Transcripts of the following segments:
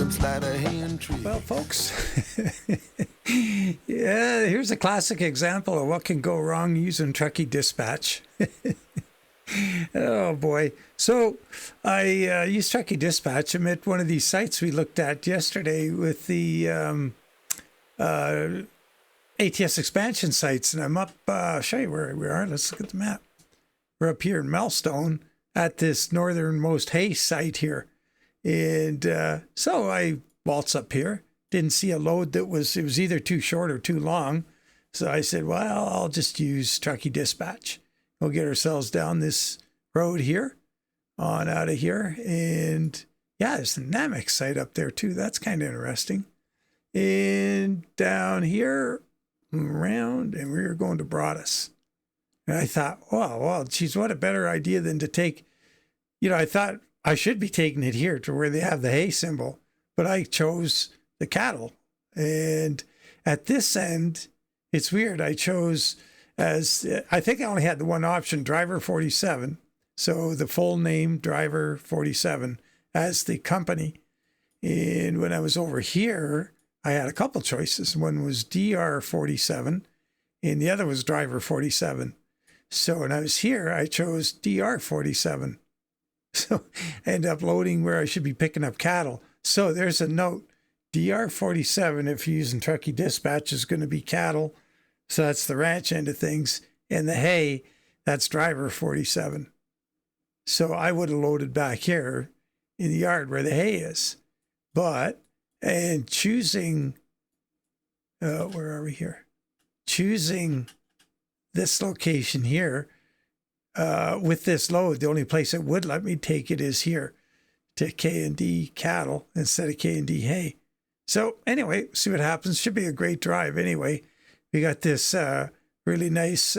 some slider hay and tree. Well, folks, yeah, here's a classic example of what can go wrong using Trucky Dispatch. Oh, boy. So I used Trucky Dispatch. I'm at one of these sites we looked at yesterday with the ATS expansion sites, and I'm up, I'll show you where we are. Let's look at the map. We're up here in Melstone at this northernmost hay site here. And so I waltz up here, didn't see a load it was either too short or too long. So I said, well, I'll just use Trucky Dispatch. We'll get ourselves down this road here, on out of here. And yeah, there's a Namek site up there too. That's kind of interesting. And down here, around, and we were going to Broadus. And I thought, oh, well, geez, what a better idea than to take, I thought I should be taking it here to where they have the hay symbol, but I chose the cattle. And at this end, it's weird. I chose I think I only had the one option, driver 47. So the full name, driver 47 as the company. And when I was over here, I had a couple choices. One was DR 47 and the other was driver 47. So when I was here, I chose DR 47. So I ended up loading where I should be picking up cattle. So there's a note. DR 47, if you're using Trucky Dispatch, is going to be cattle. So that's the ranch end of things. And the hay, that's driver 47. So I would have loaded back here in the yard where the hay is. And choosing, where are we here? Choosing this location here, with this load, the only place it would let me take it is here to K&D cattle instead of K&D hay. So anyway, see what happens. Should be a great drive anyway. We got this really nice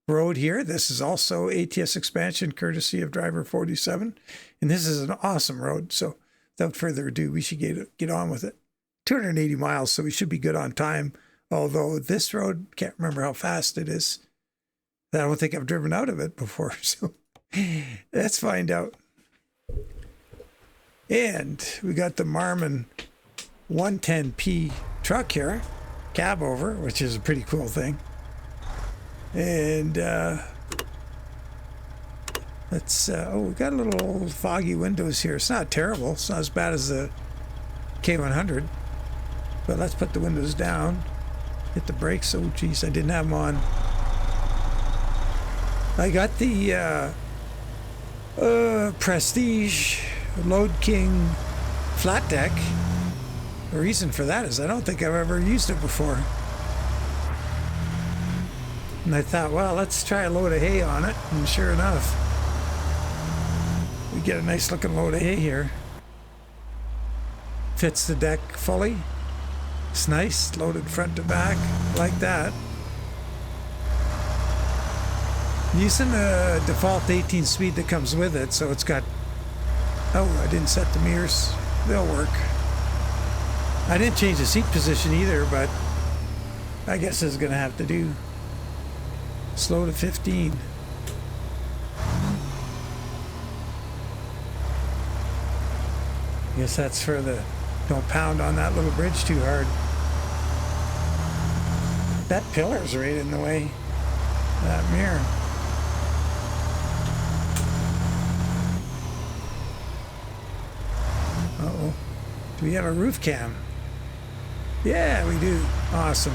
road here. This is also ATS expansion courtesy of driver 47. And this is an awesome road. So without further ado, we should get on with it. 280 miles, so we should be good on time. Although this road, can't remember how fast it is. I don't think I've driven out of it before, so let's find out. And we got the Marmon 110p truck here, Cabover, which is a pretty cool thing. And let's, we got a little foggy windows here. It's not terrible. It's not as bad as the K100. But let's put the windows down. Hit the brakes. Oh, geez, I didn't have them on. I got the Prestige Lode King flat deck. The reason for that is I don't think I've ever used it before. And I thought, well, let's try a load of hay on it. And sure enough, we get a nice looking load of hay here. Fits the deck fully. It's nice, loaded front to back, like that. Using the default 18 speed that comes with it, so it's got, I didn't set the mirrors. They'll work. I didn't change the seat position either, but I guess it's going to have to do. Slow to 15. I guess that's for the, don't pound on that little bridge too hard. That pillar's right in the way. That mirror. Uh-oh. Do we have a roof cam? Yeah, we do. Awesome.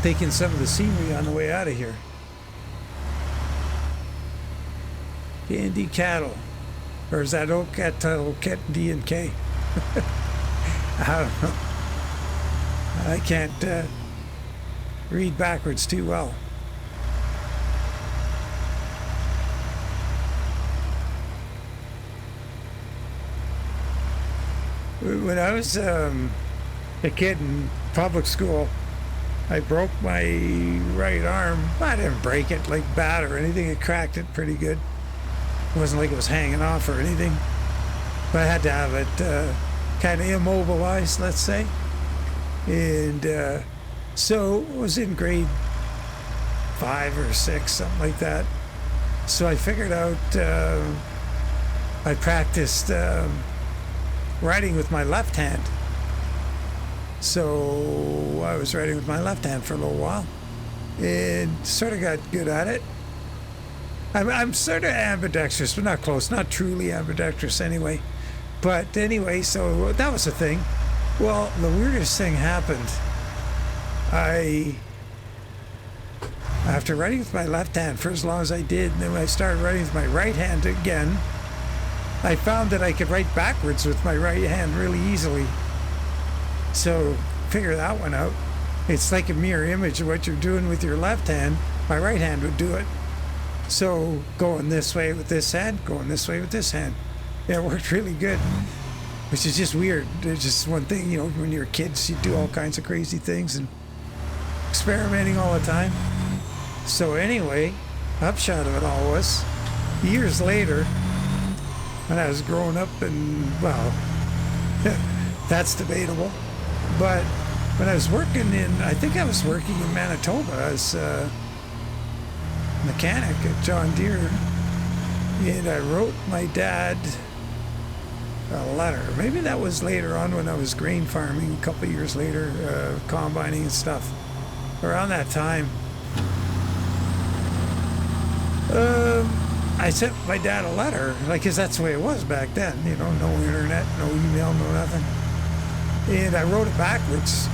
Taking some of the scenery on the way out of here. K&D cattle. Or is that old D and K? I don't know. I can't read backwards too well. When I was a kid in public school, I broke my right arm. I didn't break it like bad or anything. It cracked it pretty good. It wasn't like it was hanging off or anything. But I had to have it kind of immobilized, let's say. And so I was in grade 5 or 6, something like that. So I figured out, I practiced writing with my left hand. So I was writing with my left hand for a little while and sort of got good at it. I'm sort of ambidextrous, but not close, not truly ambidextrous anyway. But anyway, so that was the thing. Well, the weirdest thing happened. After writing with my left hand for as long as I did, and then when I started writing with my right hand again, I found that I could write backwards with my right hand really easily. So figure that one out. It's like a mirror image of what you're doing with your left hand. My right hand would do it. So going this way with this hand, going this way with this hand. Yeah, it worked really good, which is just weird. There's just one thing, you know, when you're kids, you do all kinds of crazy things and experimenting all the time. So anyway, upshot of it all was, years later, when I was growing up, and well, that's debatable, but when I was working I think I was working in Manitoba as a mechanic at John Deere, and I wrote my dad a letter. Maybe that was later on when I was grain farming, a couple of years later, combining and stuff. Around that time, I sent my dad a letter, like, 'cause that's the way it was back then, you know, no internet, no email, no nothing. And I wrote it backwards.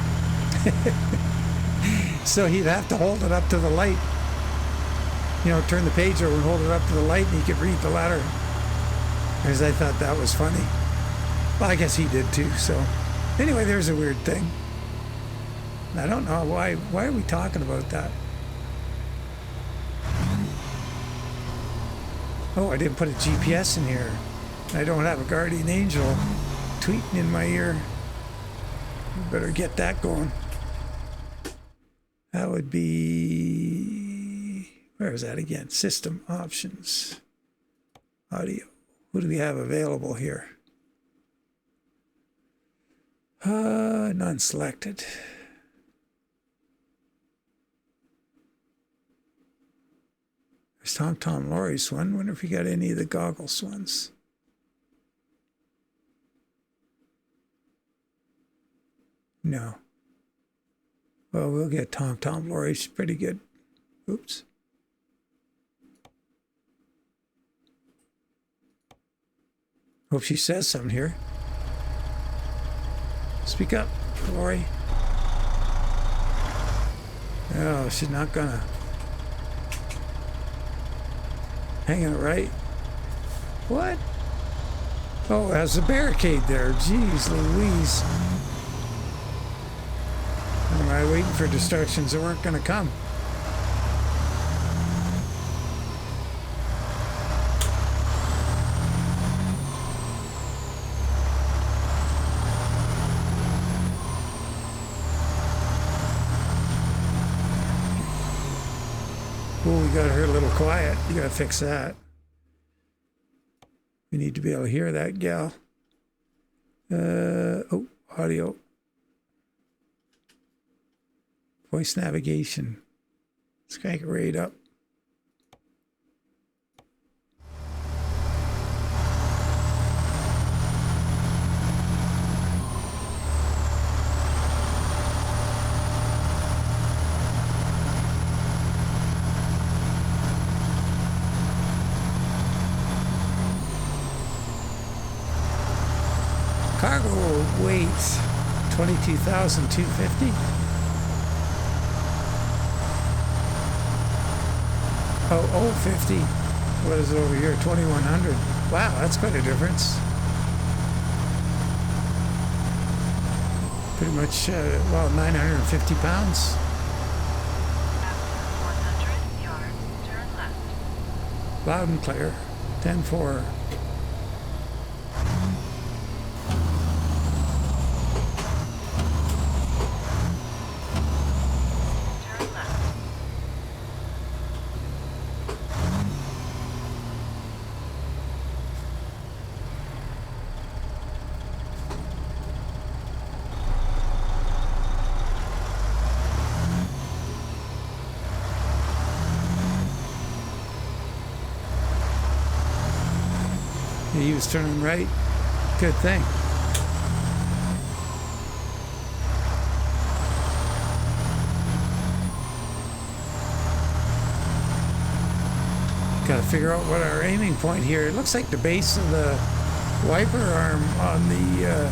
So he'd have to hold it up to the light, you know, turn the page over and hold it up to the light, and he could read the letter. Because I thought that was funny. Well, I guess he did too, so. Anyway, there's a weird thing. I don't know why are we talking about that? Oh, I didn't put a GPS in here. I don't have a guardian angel tweeting in my ear. Better get that going. That would be, where is that again? System options, audio. What do we have available here? None selected. There's Tom Laurie's one. Wonder if you got any of the goggles ones. No. Well, we'll get Tom Laurie's pretty good. Oops. Hope she says something here. Speak up, Laurie. Oh, she's not gonna. Hanging it right. What? Oh, there's a barricade there. Jeez Louise. Am I waiting for distractions that weren't going to come? Oh, we got her a little quiet. You got to fix that. We need to be able to hear that gal. Oh, audio. Voice navigation. Let's crank it right up. Cargo weight 22,250. Oh, 50. What is it over here? 2,100. Wow, that's quite a difference. Pretty much, well, 950 pounds. After 100 yards, turn left. Loud and clear. 10-4. He was turning right. Good thing. Got to figure out what our aiming point here. It looks like the base of the wiper arm on the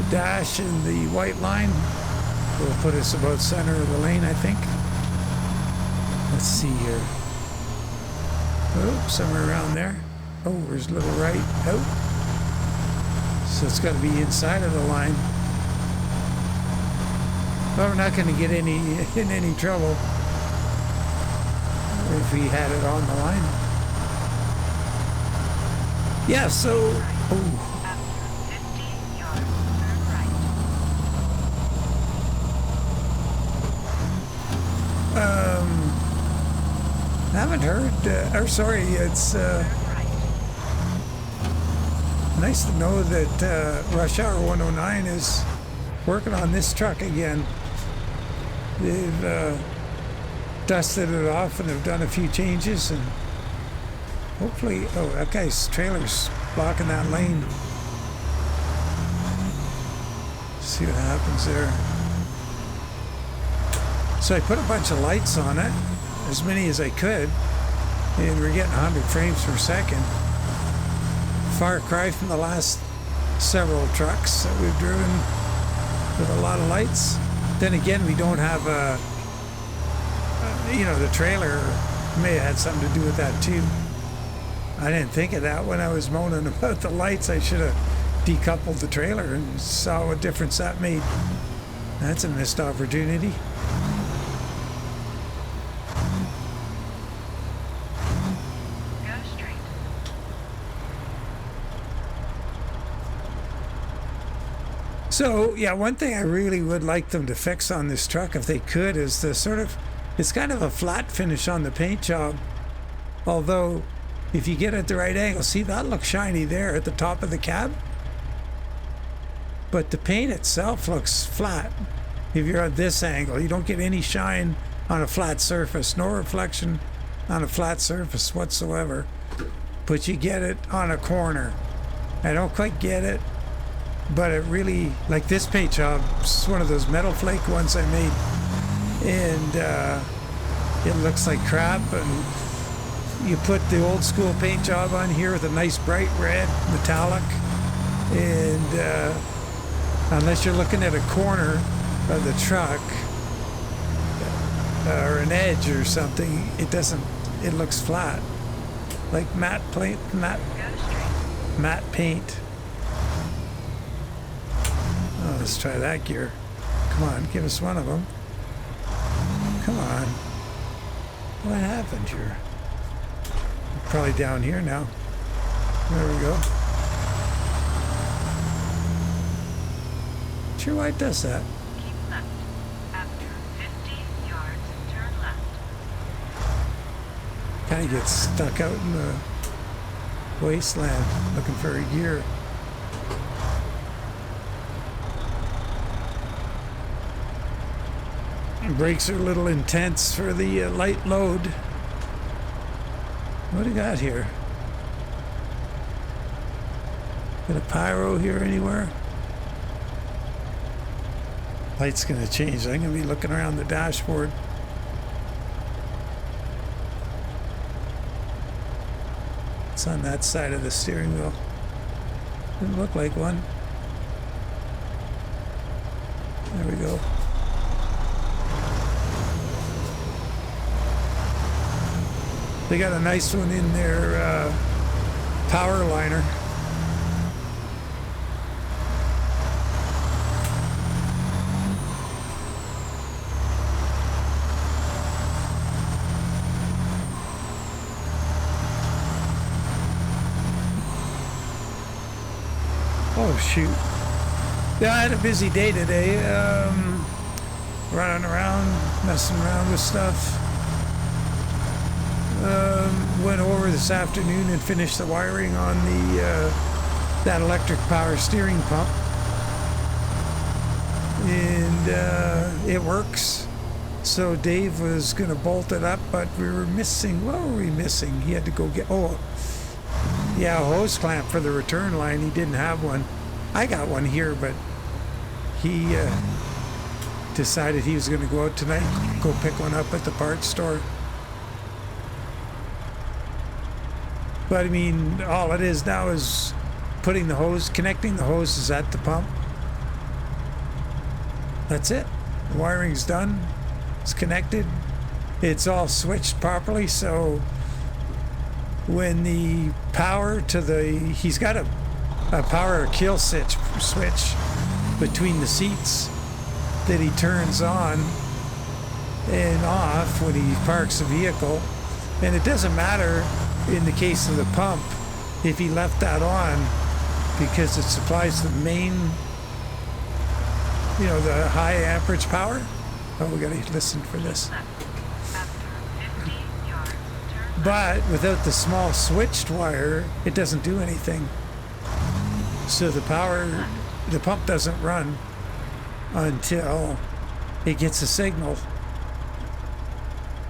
dash and the white line will put us about center of the lane, I think. Let's see here. Oh, somewhere around there. Oh, there's a little right out. So it's got to be inside of the line. Well, we're not going to get in any trouble if we had it on the line. Yeah, so... Oh. After 15 yards, turn right. I haven't heard... or sorry, it's Turn right. nice to know that Rushour109 is working on this truck again. They've dusted it off and have done a few changes, and hopefully... Oh, that guy's trailer's blocking that lane. See what happens there. So I put a bunch of lights on it, as many as I could, and we're getting 100 frames per second. Far cry from the last several trucks that we've driven with a lot of lights. Then again, we don't have a... you know, the trailer may have had something to do with that too. I didn't think of that when I was moaning about the lights. I should have decoupled the trailer and saw what difference that made. That's a missed opportunity. Go straight. So, yeah, one thing I really would like them to fix on this truck, if they could, is the sort of... It's kind of a flat finish on the paint job. Although, if you get it at the right angle, see, that looks shiny there at the top of the cab. But the paint itself looks flat. If you're at this angle, you don't get any shine on a flat surface, no reflection on a flat surface whatsoever. But you get it on a corner. I don't quite get it, but it really... Like this paint job, it's one of those metal flake ones I made. And it looks like crap, and you put the old school paint job on here with a nice bright red metallic, and unless you're looking at a corner of the truck or an edge or something, it doesn't, it looks flat, like matte paint. Go straight. Matte paint. Oh, let's try that gear. Come on, give us one of them. Come on. What happened here? Probably down here now. There we go. Sure, why it does that? Keep left. After 50 yards, turn left. Kind of gets stuck out in the wasteland looking for a gear. Brakes are a little intense for the light load. What do you got here? Got a pyro here anywhere? Light's gonna change. I'm gonna be looking around the dashboard. It's on that side of the steering wheel. Didn't look like one. There we go. They got a nice one in their power liner. Oh shoot. Yeah, I had a busy day today. Running around, messing around with stuff. Went over this afternoon and finished the wiring on the that electric power steering pump, and it works. So Dave was going to bolt it up, but we were missing. What were we missing? He had to go get... Oh, yeah, a hose clamp for the return line. He didn't have one. I got one here, but he decided he was going to go out tonight, go pick one up at the parts store. But I mean, all it is now is putting the hose, connecting the hoses at the pump. That's it. The wiring's done. It's connected. It's all switched properly, so when the power to the, he's got a power kill switch between the seats that he turns on and off when he parks the vehicle. And it doesn't matter in the case of the pump if he left that on, because it supplies the main, you know, the high amperage power. Oh, we gotta listen for this. But without the small switched wire, it doesn't do anything. So the pump doesn't run until it gets a signal.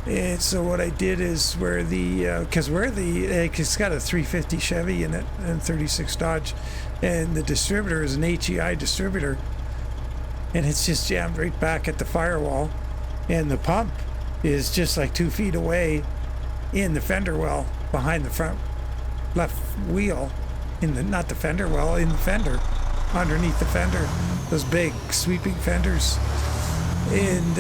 And so what I did is it's got a 350 Chevy in it and 36 Dodge, and the distributor is an HEI distributor, and it's just jammed right back at the firewall, and the pump is just like 2 feet away in the fender well behind the front left wheel, not the fender well, in the fender, underneath the fender, those big sweeping fenders. And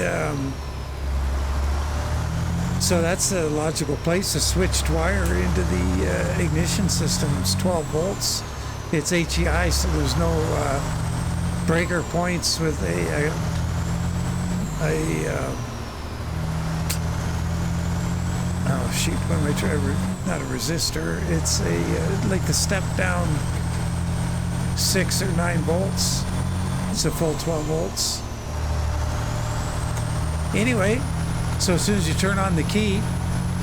so that's a logical place. A switched wire into the ignition system. It's 12 volts. It's HEI, so there's no breaker points with oh shoot, what am I trying? Not a resistor. It's like the step down 6 or 9 volts. It's a full 12 volts. Anyway, so as soon as you turn on the key,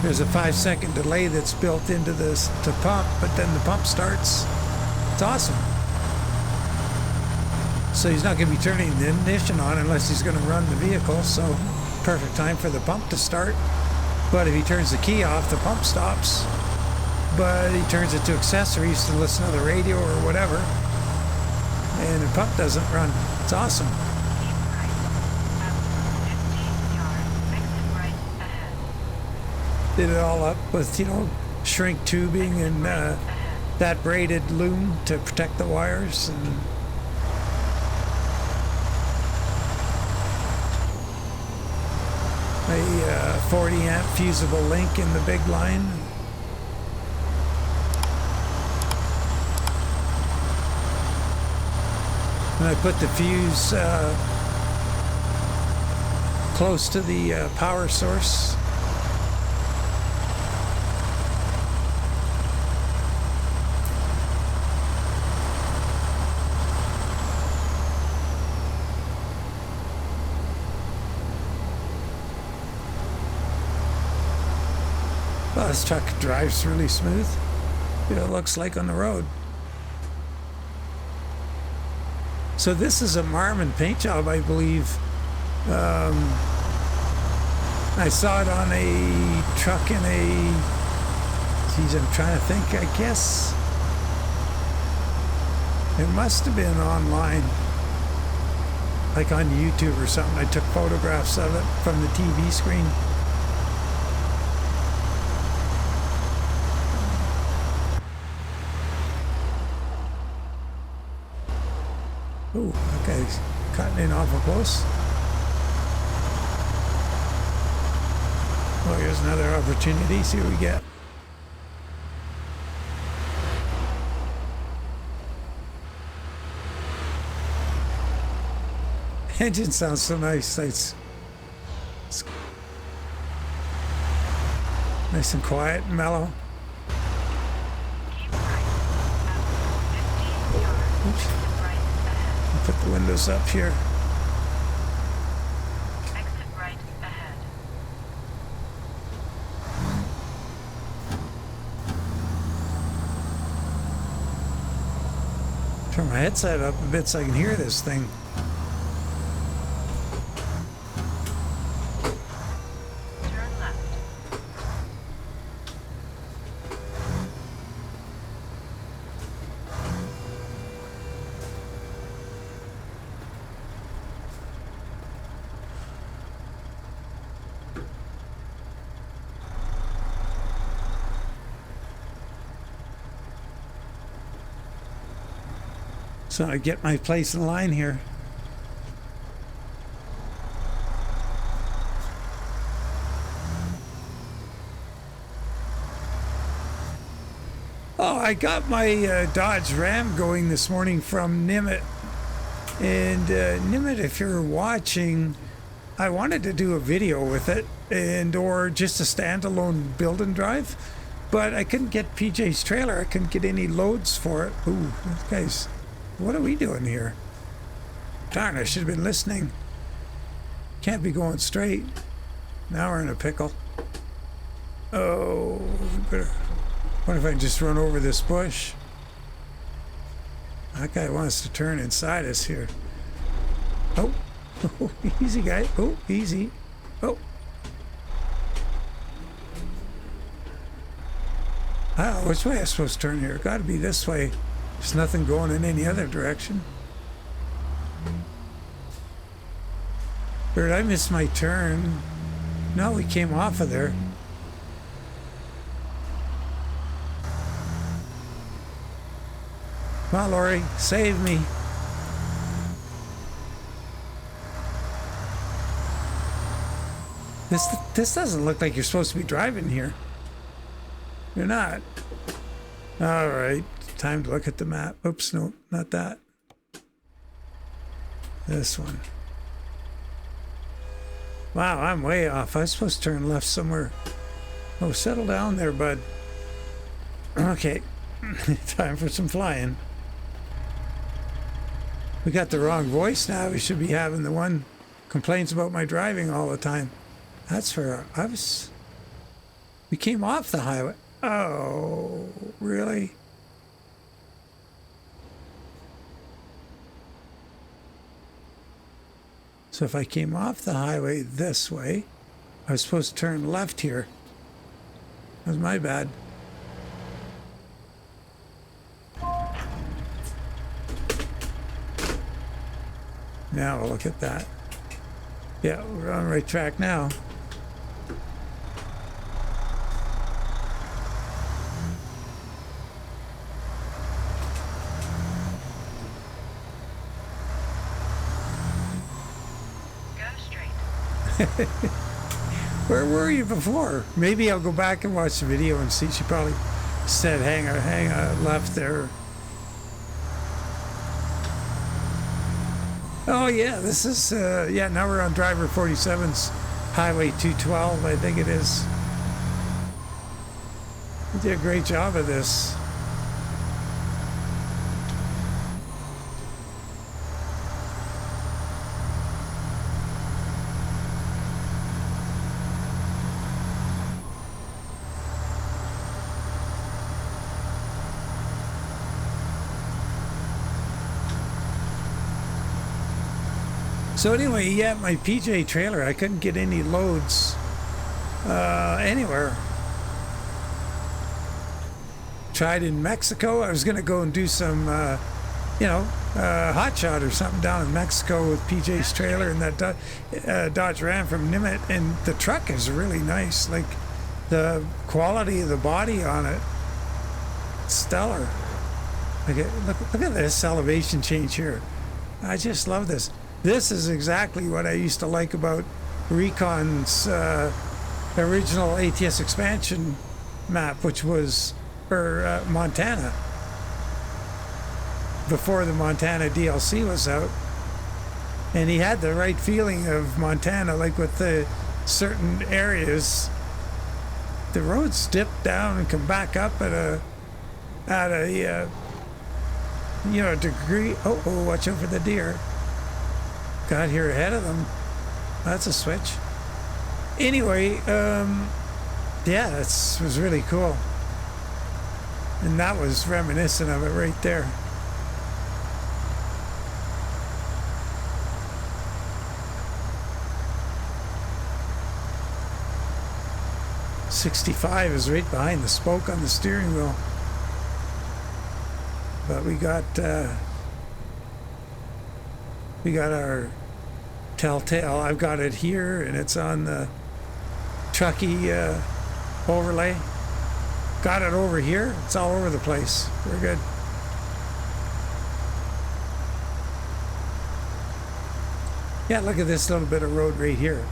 there's a 5-second delay that's built into the pump, but then the pump starts. It's awesome. So he's not going to be turning the ignition on unless he's going to run the vehicle, so perfect time for the pump to start. But if he turns the key off, the pump stops. But he turns it to accessories to listen to the radio or whatever, and the pump doesn't run. It's awesome. Did it all up with, you know, shrink tubing and that braided loom to protect the wires, and a 40 amp fusible link in the big line. And I put the fuse close to the power source. Well, this truck drives really smooth. You know, it looks like on the road. So this is a Marmon paint job, I believe. I saw it on a truck in a... Geez, I'm trying to think. I guess it must have been online, like on YouTube or something. I took photographs of it from the TV screen. Ooh, that guy's cutting in awful close. Oh, here's another opportunity. See what we get. Engine sounds so nice. It's nice and quiet and mellow. Oops. Put the windows up here. Exit right ahead. Turn my headset up a bit so I can hear this thing. Turn left. So I get my place in line here. Oh, I got my Dodge Ram going this morning from Nimitz. And Nimitz, if you're watching, I wanted to do a video with it and or just a standalone build and drive, but I couldn't get PJ's trailer. I couldn't get any loads for it. Ooh, guys, what are we doing here? Darn, I should have been listening. Can't be going straight. Now we're in a pickle. Oh, better. What if I just run over this bush? That guy wants to turn inside us here. Oh, oh, easy, guy. Oh, easy. Oh. I don't know which way I'm supposed to turn here. Got to be this way. There's nothing going in any other direction. Or did I miss my turn? No, we came off of there. Come on, Lori, save me. This doesn't look like you're supposed to be driving here. You're not. All right, time to look at the map. Oops, no, not that. This one. Wow, I'm way off. I was supposed to turn left somewhere. Oh, settle down there, bud. Okay, time for some flying. We got the wrong voice now. We should be having the one complains about my driving all the time. That's for we came off the highway. Oh, really? So if I came off the highway this way, I was supposed to turn left here. That was my bad. Now look at that. Yeah, we're on the right track now. Go straight. Where were you before? Maybe I'll go back and watch the video and see. She probably said hang a left there. Oh yeah, this is, yeah, now we're on driver 47's Highway 212, I think it is. You did a great job of this. So anyway, yeah, my PJ trailer, I couldn't get any loads anywhere. Tried in Mexico. I was going to go and do some, hot shot or something down in Mexico with PJ's trailer and that Dodge Ram from Nimitz. And the truck is really nice. Like the quality of the body on it, stellar. Look at this elevation change here. I just love this. This is exactly what I used to like about Recon's original ATS expansion map, which was for Montana, before the Montana DLC was out. And he had the right feeling of Montana, like with the certain areas, the roads dip down and come back up at a degree. Oh, watch out for the deer. Got here ahead of them. That's a switch. Anyway, yeah, it was really cool. And that was reminiscent of it right there. .65 is right behind the spoke on the steering wheel. But we got our Telltale. I've got it here, and it's on the Trucky overlay. Got it over here. It's all over the place. We're good. Yeah, look at this little bit of road right here.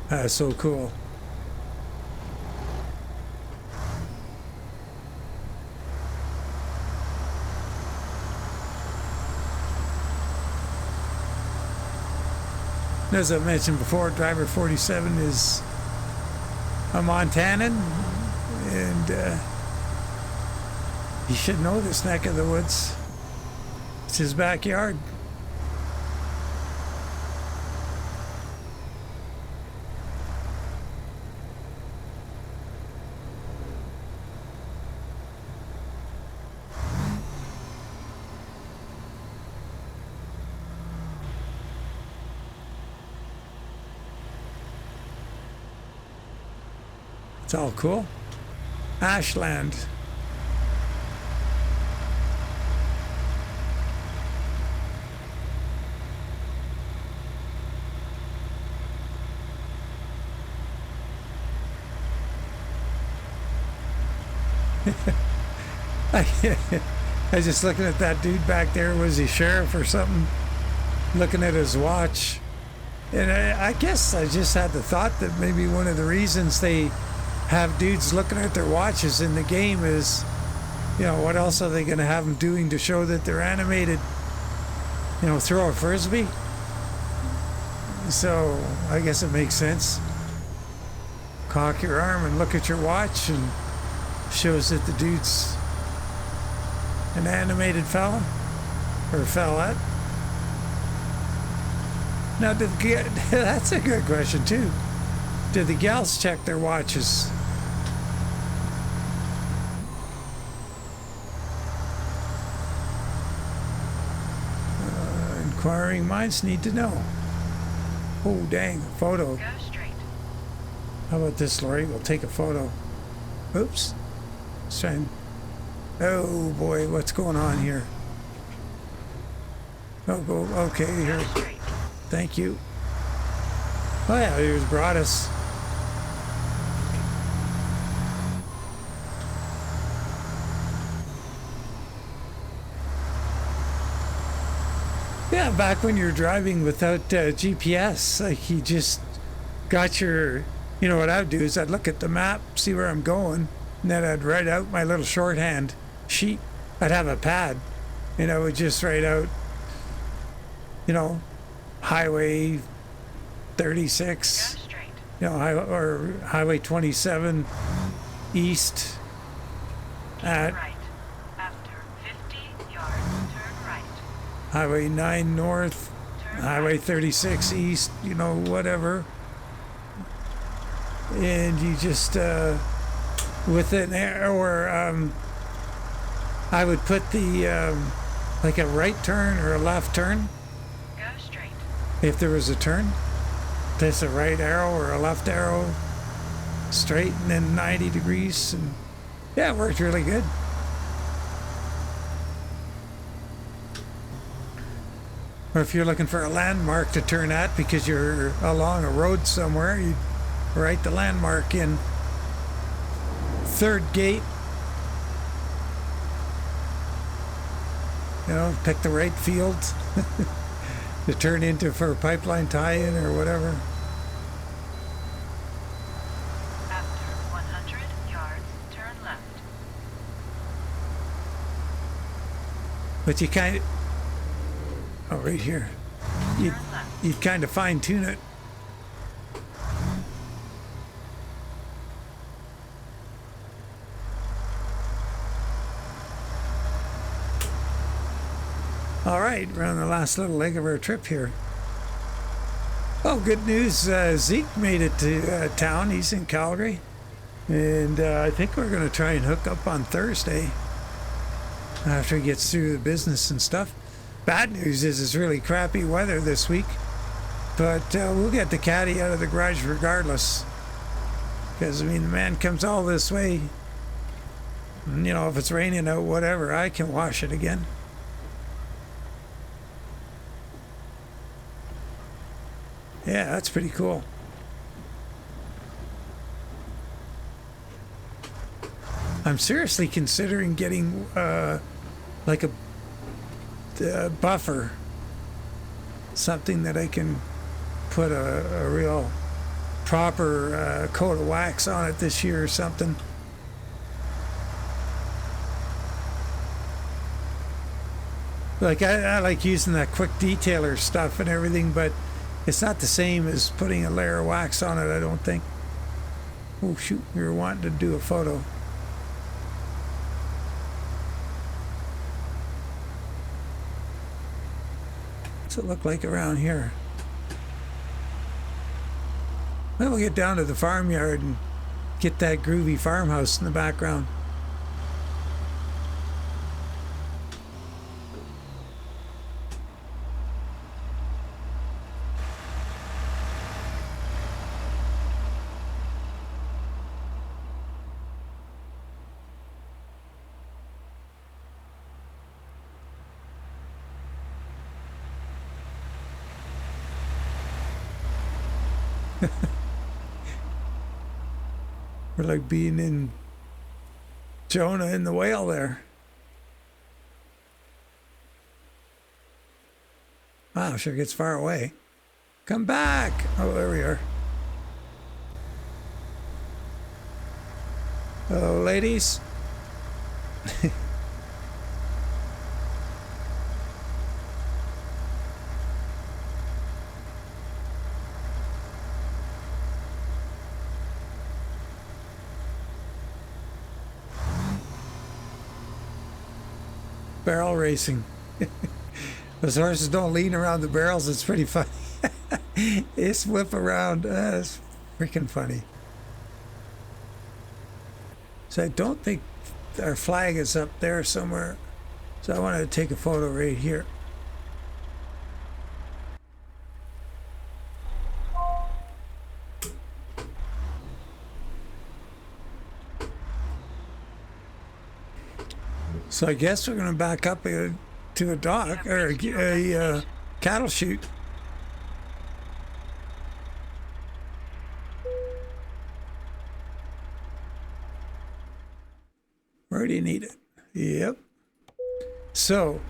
That's so cool. As I mentioned before, driver 47 is a Montanan, and he should know this neck of the woods. It's his backyard. It's all cool. Ashland. I was just looking at that dude back there. Was he sheriff or something? Looking at his watch. And I guess I just had the thought that maybe one of the reasons they have dudes looking at their watches in the game is, you know, what else are they going to have them doing to show that they're animated? You know, throw a frisbee? So I guess it makes sense. Cock your arm and look at your watch, and shows that the dude's an animated fella or fellette. Now, that's a good question too. Do the gals check their watches? Inquiring minds need to know. Oh, dang, a photo. Go straight. How about this, Lori? We'll take a photo. Oops. Let's try and... Oh, boy, what's going on here? Oh, go. Okay, here. Go straight. Thank you. Oh, yeah, here's Broadus. Yeah, back when you were driving without GPS, like you just got your, you know what I would do is I'd look at the map, see where I'm going, and then I'd write out my little shorthand sheet. I'd have a pad, and I would just write out, you know, Highway 36, Go straight. you know, or Highway 27 east at Right. After 50 yards, turn right. Highway 9 north, Turn Highway right. 36 east, you know, whatever. And you just, with an arrow, or I would put the, like a right turn or a left turn, Go straight. if there was a turn. Just a right arrow or a left arrow, straight, and then 90 degrees. And yeah, it worked really good. Or if you're looking for a landmark to turn at because you're along a road somewhere, you write the landmark in. Third gate. You know, pick the right field to turn into for a pipeline tie-in or whatever. After 100 yards, turn left. But you kind of, oh, right here. You Turn left. you kind of fine tune it. All right, we're on the last little leg of our trip here. Oh, good news. Zeke made it to town. He's in Calgary. And I think we're going to try and hook up on Thursday after he gets through the business and stuff. Bad news is it's really crappy weather this week. But we'll get the caddy out of the garage regardless. Because, I mean, the man comes all this way. And, you know, if it's raining out, whatever, I can wash it again. Yeah, that's pretty cool. I'm seriously considering getting one like a buffer, something that I can put a real proper coat of wax on it this year or something. Like I like using that quick detailer stuff and everything, but it's not the same as putting a layer of wax on it, I don't think. Oh shoot, we were wanting to do a photo. What's it look like around here? Well, we'll get down to the farmyard and get that groovy farmhouse in the background. We're like being in Jonah and the whale there. Wow, sure gets far away. Come back! Oh, there we are. Hello, ladies. Barrel racing. Those horses don't lean around the barrels. It's pretty funny. They just whip around. It's freaking funny. So I don't think our flag is up there somewhere. So I wanted to take a photo right here. So I guess we're going to back up to a dock or a cattle chute. Where do you need it? Yep. So,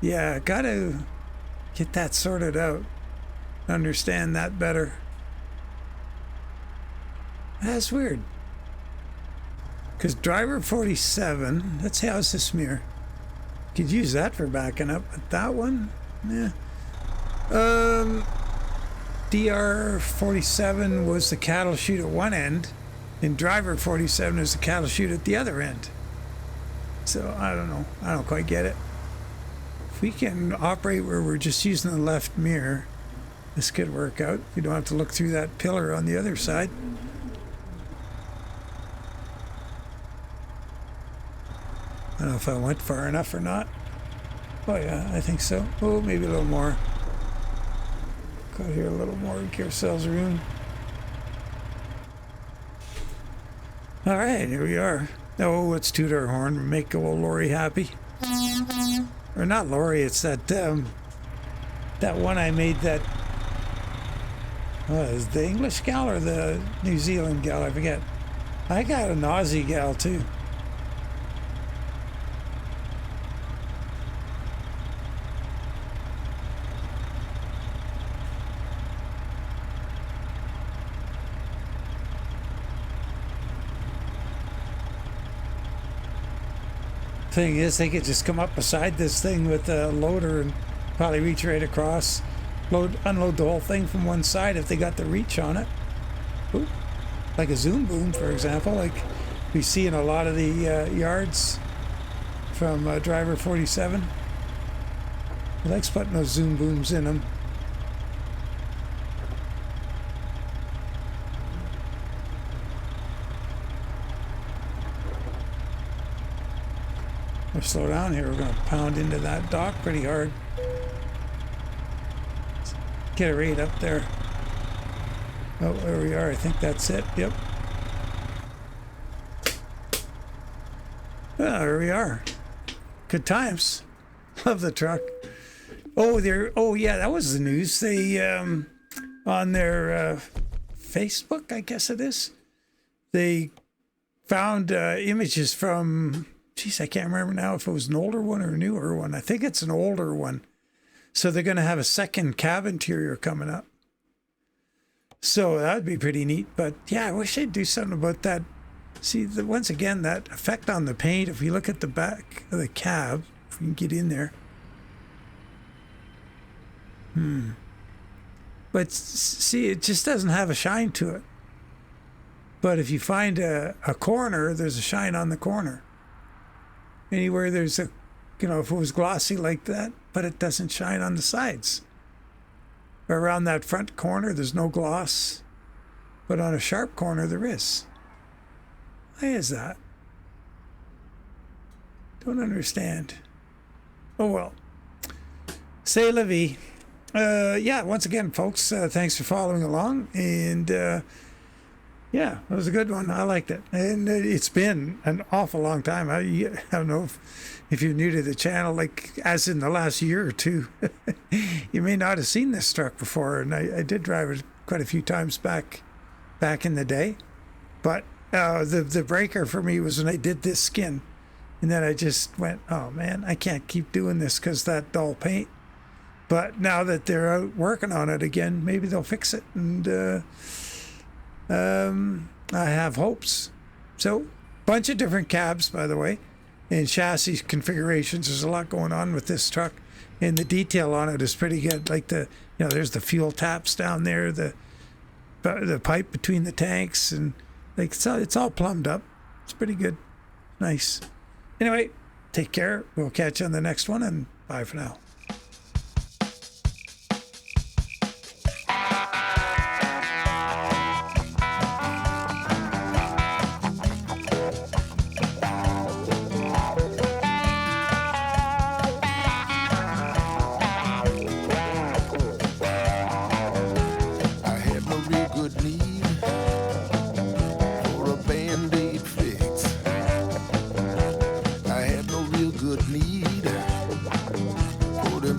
yeah, got to get that sorted out. Understand that better. That's weird. Because driver 47, let's see, how's the smear? Could use that for backing up, but that one, yeah. DR 47 was the cattle chute at one end, and driver 47 is the cattle chute at the other end. So I don't know. I don't quite get it. If we can operate where we're just using the left mirror, this could work out. You don't have to look through that pillar on the other side. I don't know if I went far enough or not. Oh yeah, I think so. Oh, maybe a little more. Go here a little more, give ourselves room. All right, here we are. Oh, let's toot our horn, make old Lori happy. Or not Lori, it's that that one I made that. Is the English gal or the New Zealand gal? I forget. I got an Aussie gal too. Thing is, they could just come up beside this thing with a loader and probably reach right across, unload the whole thing from one side if they got the reach on it. Ooh, like a zoom boom, for example, like we see in a lot of the yards from driver 47. He likes putting those zoom booms in them. We'll slow down here. We're going to pound into that dock pretty hard. Get it right up there. Oh, there we are. I think that's it. Yep. Ah, there we are. Good times. Love the truck. Oh, oh yeah, that was the news. They on their Facebook, I guess it is. They found images from geez, I can't remember now if it was an older one or a newer one. I think it's an older one. So they're going to have a second cab interior coming up. So that would be pretty neat. But yeah, I wish they'd do something about that. See, once again, that effect on the paint, if we look at the back of the cab, if we can get in there. But see, it just doesn't have a shine to it. But if you find a corner, there's a shine on the corner. Anywhere there's a, if it was glossy like that, but it doesn't shine on the sides. Around that front corner, there's no gloss. But on a sharp corner, there is. Why is that? Don't understand. Oh, well. C'est la vie. Yeah, once again, folks, thanks for following along. And yeah, it was a good one. I liked it. And it's been an awful long time. I don't know if you're new to the channel, like as in the last year or two, you may not have seen this truck before. And I did drive it quite a few times back in the day. But the breaker for me was when I did this skin. And then I just went, oh man, I can't keep doing this because that dull paint. But now that they're out working on it again, maybe they'll fix it. And I have hopes. So, bunch of different cabs, by the way, and chassis configurations. There's a lot going on with this truck, and the detail on it is pretty good. Like there's the fuel taps down there, the pipe between the tanks, and like it's all plumbed up. It's pretty good, nice. Anyway, take care. We'll catch you on the next one, and bye for now.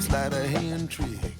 Sleight of hand trick.